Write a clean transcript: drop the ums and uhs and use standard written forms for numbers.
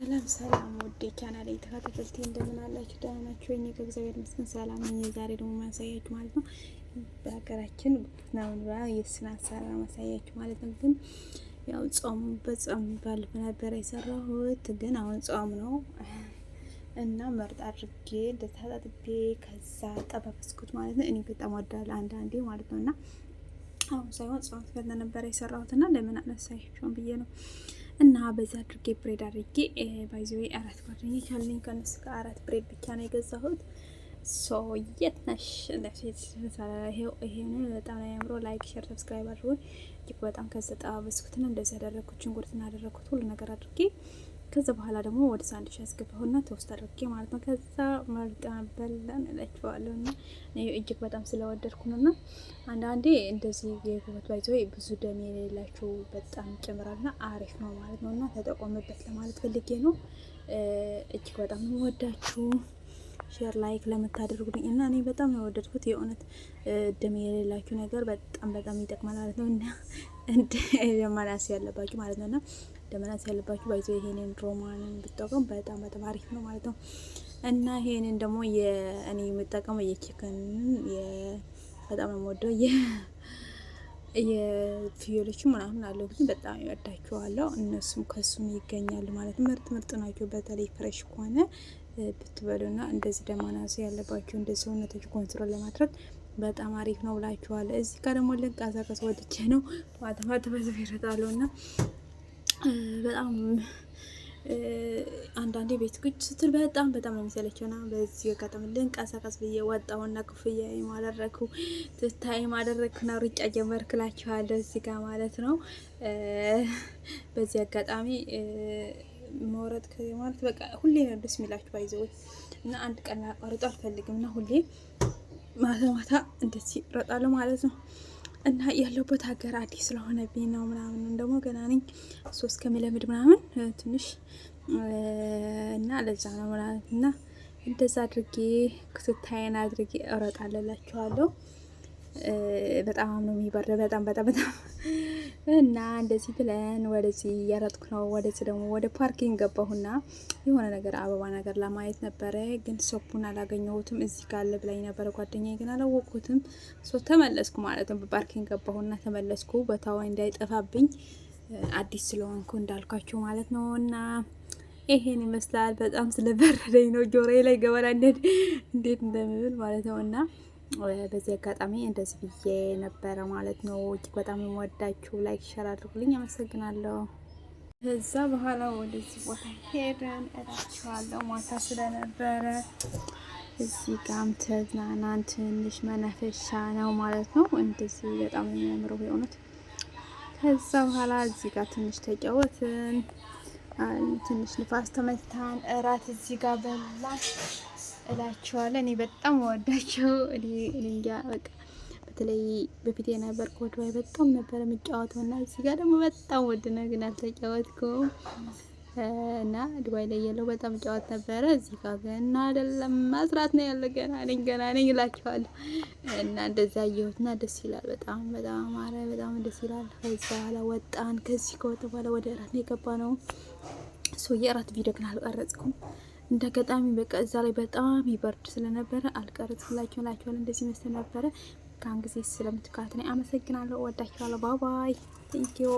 ሰላም ሰላም ውዴ ቻናሌ ተከታታዮች እንደምን አላችሁ? ደህና ናችሁ? እኔ ከእግዚአብሔር ይመስገን ሰላም ነኝ። ዛሬ ደግሞ ማሳያችሁ ማለት ነው በሀገራችን ነውና የስና አሰራር ማሳያችሁ ማለት ነው። ግን ያው ጾም በጾም ባለፈ ነበር የሰራሁት፣ ግን አሁን ጾም ነው እና መርጥ አድርጌ እንደታጣጥቤ ከዛ ጠባበስኩት ማለት ነው። እኔ በጣም ወዳለሁ አንዳንዴ ማለት ነውና አሁን ሳይሆን ጾም ስለነበረ የሰራሁትና ለምን አላሳያችሁም ብዬ ነው። እና በዛ አድርጌ ብሬድ አድርጌ ባይዘዌ 4 ጓደኞች አሉኝ። ከነሱ ጋር 4 ብሬድ ብቻ ነው የገዛሁት። ሶ የት ነሽ ለፊት ይሄን በጣም ነው ያምሮ። ላይክ ሼር ሰብስክራይብ አድርጉ። እጅግ በጣም ከዘጣ በስኩትና እንደዚህ ያደረኩት ሽንኩርትና ያደረኩት ሁሉ ነገር አድርጌ ከዛ በኋላ ደግሞ ወደ ሳንድዊች ያስገባሁና ቶስት አድርጌ ማለት ነው። ከዛ መርጣ በላን እላችኋለሁ። እና እጅግ በጣም ስለወደድኩ ነውና አንዳንዴ እንደዚህ የጎበት ባይዘው ብዙ ደም የሌላቸው በጣም ጨምራልና አሪፍ ነው ማለት ነውና ተጠቆምበት ለማለት ፈልጌ ነው። እጅግ በጣም ነው ወዳችሁ ሼር ላይክ ለምታደርጉልኝ እና እኔ በጣም ነው ወደድኩት። የእውነት ደም የሌላችሁ ነገር በጣም ይጠቅማል ማለት ነው። እና እንደ ደማናስ ያለባችሁ ማለት ነውና ደመናስ ያለባችሁ ባይዘው ይሄንን ሮማንን ብትጠቀሙ በጣም አሪፍ ነው ማለት ነው። እና ይሄንን ደግሞ እኔ የምጠቀመው የቺክን በጣም ነው የምወደው የፍየሎቹ ምናምን አለው ግን በጣም ይወዳቸዋለሁ። እነሱም ከሱም ይገኛሉ ማለት ነው። ምርጥ ናቸው። በተለይ ፍሬሽ ከሆነ ብትበሉና እንደዚህ ደማናስ ያለባችሁ እንደዚህ ሰውነታችሁ ኮንትሮል ለማድረግ በጣም አሪፍ ነው ብላችኋለሁ። እዚህ ጋር ደግሞ ልንቀሳቀስ ወጥቼ ነው ማታ በዚህ ይረጣሉና በጣም አንዳንዴ ቤት ቁጭ ስትል በጣም ነው የሚሰለቸውና በዚህ አጋጣሚ ልንቀሳቀስ ብዬ ወጣውና ክፍያ ማደረኩ ትታይ ማደረኩና ሩጫ ጀመርኩላችኋለሁ እዚህ ጋር ማለት ነው። በዚህ አጋጣሚ መውረድ ማለት በቃ ሁሌ ነው ደስ የሚላችሁ ባይዘው እና አንድ ቀን አቋርጦ አልፈልግም እና ሁሌ ማታ እንደዚህ እሮጣለሁ ማለት ነው። እና ያለውበት ሀገር አዲስ ስለሆነብኝ ነው ምናምን ደግሞ ገና ነኝ 3 ከመለመድ ምናምን ትንሽ እና ለዛ ነው ማለት እና እንደዛ አድርጌ ክትታየን አድርጌ እሮጣለላችኋለሁ። በጣም ነው የሚበረው በጣም እና እንደዚህ ብለን ወደዚህ እያረጥኩ ነው። ወደዚህ ደግሞ ወደ ፓርኪንግ ገባሁና የሆነ ነገር አበባ ነገር ለማየት ነበረ፣ ግን ሶፑን አላገኘሁትም። እዚህ ጋር አለ ብላኝ ነበረ ጓደኛዬ፣ ግን አላወቅኩትም። ተመለስኩ ማለት ነው። በፓርኪንግ ገባሁና ተመለስኩ፣ ቦታው እንዳይጠፋብኝ አዲስ ስለሆንኩ እንዳልኳችሁ ማለት ነው። እና ይሄን ይመስላል። በጣም ስለበረደኝ ነው ጆሮዬ ላይ ገበላ እንዴት እንደምብል ማለት ነው። እና በዚህ አጋጣሚ እንደዚህ ብዬ ነበረ ማለት ነው። እጅግ በጣም የምወዳችሁ ላይክ ሼር አድርጉልኝ። አመሰግናለሁ። ከዛ በኋላ ወደዚህ ቦታ ሄደን እላችኋለሁ። ማታ ስለነበረ እዚህ ጋም ተዝናናን። ትንሽ መናፈሻ ነው ማለት ነው። እንደዚህ በጣም የሚያምረው የእውነት። ከዛ በኋላ እዚህ ጋር ትንሽ ተጫወትን፣ ትንሽ ንፋስ ተመታን፣ እራት እዚህ ጋር በላን እላችኋለሁ። እኔ በጣም ወዳቸው እኔ እንጃ በቃ በተለይ በፊት የነበርኩት ወይ በጣም ነበር የምጫወተው እና እዚህ ጋር ደግሞ በጣም ወድ ነው ግን አልተጫወትኩም። እና ዱባይ ላይ ያለው በጣም ጫወት ነበረ። እዚህ ጋር ገና አይደለም መስራት ነው ያለ ገና ነኝ እላችኋለሁ። እና እንደዛ አየሁትና ደስ ይላል በጣም አማረ በጣም ደስ ይላል። ከዛ በኋላ ወጣን። ከዚህ ከወጣ በኋላ ወደ እራት ነው የገባነው። የእራት ቪዲዮ ግን አልቀረጽኩም እንደ አጋጣሚ በቃ እዛ ላይ በጣም ይበርድ ስለነበረ አልቀረጽኩላችኋለሁ። እንደዚህ መስለ ነበረ። ካን ጊዜ ስለምትካተኝ አመሰግናለሁ። ወዳችኋለሁ። ባይ ባይ ቴንኪዩ